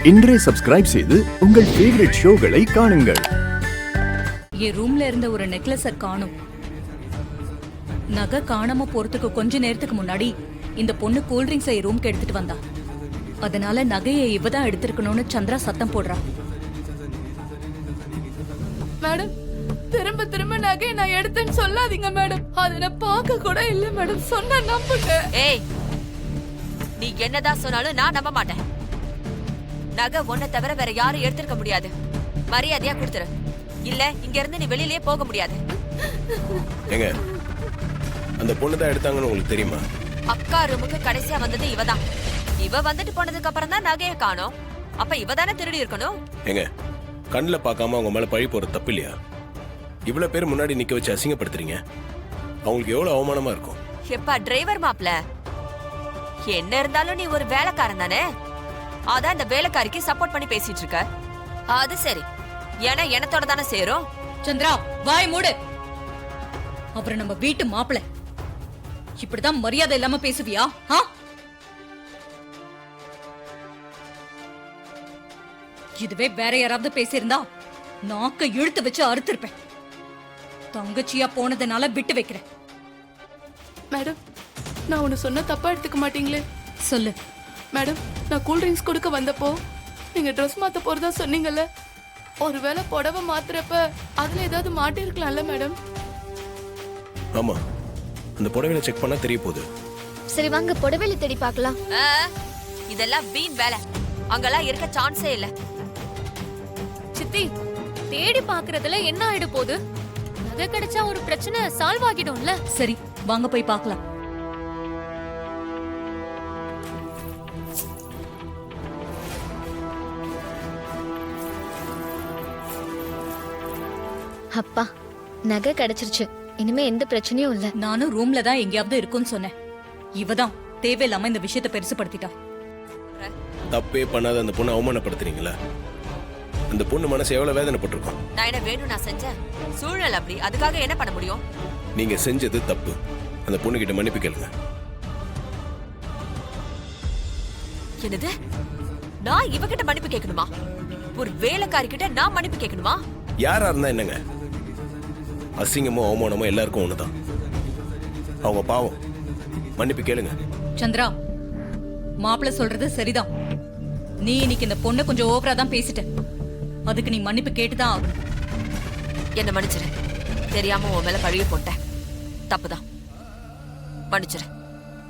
இன்றே சப்ஸ்கிரைப் செய்து உங்கள் ஃபேவரட் ஷோகளை காணுங்கள். என் ரூம்ல இருந்த ஒரு நெக்லஸ காணும். நகை காணாம போறதுக்கு கொஞ்ச நேரத்துக்கு முன்னாடி இந்த பொண்ணு கூல்ட்ரிங்க்ஸை ரூம்க்கு எடுத்துட்டு வந்தா. அதனால நகையை இவதான் எடுத்திருக்கணும்னு சந்திரா சத்தம் போடுறா. மேடம், திரும்ப திரும்ப நகையை நான் எடுத்தேன்னு சொல்லாதீங்க மேடம். அதை நான் பார்க்க கூட இல்ல மேடம். சொன்ன நம்புங்க. ஏய், நீ என்னதான் சொன்னாலும் நான் நம்ப மாட்டேன். நகை ஒன்ன தவிர வேற யாரும் எடுத்திருக்க முடியாது. மரியாதையா கொடுத்துரு. இல்ல இங்க இருந்து நீ வெளியிலேயே போக முடியாது. ஏங்க, அந்த பொண்ணு தான் எடுத்தாங்கன்னு உங்களுக்கு தெரியுமா? அக்கா ரூமுக்கு கடைசியா வந்தது இவதான். இவ வந்துட்டு போனதுக்கு அப்புறம் தான் நகையை காணோம். அப்ப இவ தானே திருடி இருக்கணும். ஏங்க, கண்ணுல பார்க்காம அவங்க மேல பழி போறது தப்பு இல்லையா? இவ்வளவு பேர் முன்னாடி நிக்க வச்சு அசிங்கப்படுத்துறீங்க. அவங்களுக்கு எவ்வளவு அவமானமா இருக்கும். எப்பா டிரைவர் மாப்ள, என்ன இருந்தாலும் நீ ஒரு வேலைக்காரன் தானே. அதான் இந்த வேலைக்காரிக்கு சப்போர்ட் பண்ணி பேசிட்டு இருக்க. அது சரி, ஏன்னா எனத்தோட தானே சேரும். சந்திரா, வாய் மூடு. அப்புறம் நம்ம வீட்டு மாப்பிள இப்படிதான் மரியாதை இல்லாம பேசுவியா? இதுவே வேற யாராவது பேசியிருந்தா நாக்க இழுத்து வச்சு அறுத்திருப்பேன். தங்கச்சியா போனதுனால விட்டு வைக்கிறேன். மேடம், நான் ஒன்னு சொன்ன தப்பா எடுத்துக்க மாட்டீங்களே? சொல்லு. மேடம், நான் கூல் ட்ரிங்க்ஸ் கொடுக்க வந்தப்போ நீங்க ட்ரெஸ் மாத்த போறதா சொன்னீங்கல்ல. ஒருவேளை புடவை மாத்துறப்ப அதுல ஏதாவது மாட்டி இருக்கலாம்ல மேடம்? ஆமா, அந்த புடவையில செக் பண்ணா தெரிய போகுது. சரி வாங்க புடவையில தேடி பார்க்கலாம். இதெல்லாம் வீண் வேலை. அங்கெல்லாம் இருக்க சான்ஸே இல்ல. சித்தி, தேடி பாக்குறதுல என்ன ஆயிடு போகுது? நகை கிடைச்சா ஒரு பிரச்சனை சால்வ் ஆகிடும்ல. சரி வாங்க போய் பார்க்கலாம். அப்பா, நகை கிடைச்சிருச்சு. இனிமே எந்த பிரச்சனையும் இல்ல. நானும் ரூம்ல தான் எங்கேயாவது இருக்குன்னு சொன்னேன். இவதான் தேவையில்லாம இந்த விஷயத்தை பெருசுபடுத்திட்டா. தப்பே பண்ணாத அந்த பொண்ணை அவமானப்படுத்துறீங்களா? அந்த பொண்ணு மனசு எவ்வளவு வேதனைப்பட்டிருக்கும். நான் என்ன வேணும் நான் செஞ்சேன். சூழ்நிலை அப்படி. அதுக்காக என்ன பண்ண முடியும்? நீங்க செஞ்சது தப்பு. அந்த பொண்ணு கிட்ட மன்னிப்பு கேளுங்க. என்னது? நான் இவகிட்ட மன்னிப்பு கேட்கணுமா? ஒரு வேலைக்காரி கிட்ட நான் மன்னிப்பு கேட்கணுமா? யாரா இருந்தா என்னங்க, அசிங்கமோ அவமானமோ எல்லாருக்கும் ஒண்ணுதான். அவங்க பாவம், மன்னிப்பு கேளுங்க. சந்திரா, மாப்பிள்ள சொல்றது சரிதான். நீ இன்னைக்கு இந்த பொண்ணை கொஞ்சம் ஓவரா தான் பேசிட்ட. அதுக்கு நீ மன்னிப்பு கேட்டுதான் ஆகணும். என்ன மன்னிச்சிரு. தெரியாம உன் மேல பழிய போட்டேன். தப்புதான். மன்னிச்சிரு.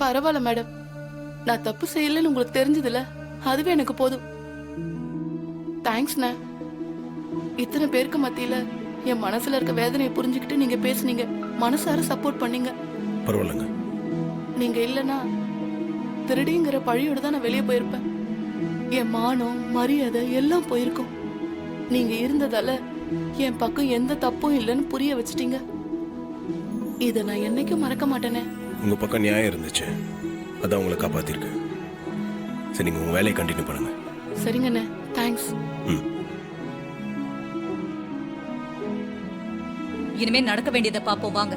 பரவாயில்ல மேடம், நான் தப்பு செய்யலன்னு உங்களுக்கு தெரிஞ்சதுல அதுவே எனக்கு போதும். தேங்க்ஸ்ண்ணே. இத்தனை பேருக்கு மத்தியில என் மனசுல இருக்க வேதனையை புரிஞ்சுக்கிட்டு நீங்க பேசுனீங்க. மனசார சப்போர்ட் பண்ணீங்க. பரவாயில்லங்க. நீங்க இல்லனா திருடிங்கிற பழியோட தான் நான் வெளியே போயிருப்பேன். என் மானம் மரியாதை எல்லாம் போயிருக்கும். நீங்க இருந்ததால என் பக்கம் எந்த தப்பும் இல்லைன்னு புரிய வச்சிட்டீங்க. இத நான் என்னைக்கும் மறக்க மாட்டேனே. உங்க பக்கம் நியாயம் இருந்துச்சு, அதான் உங்களை காப்பாத்திருக்கு. சரி, நீங்க உங்க வேலையை கண்டினியூ பண்ணுங்க. சரிங்கண்ணே, தேங்க்ஸ். இனிமே நடக்க வேண்டியதை பாப்போம் வாங்க.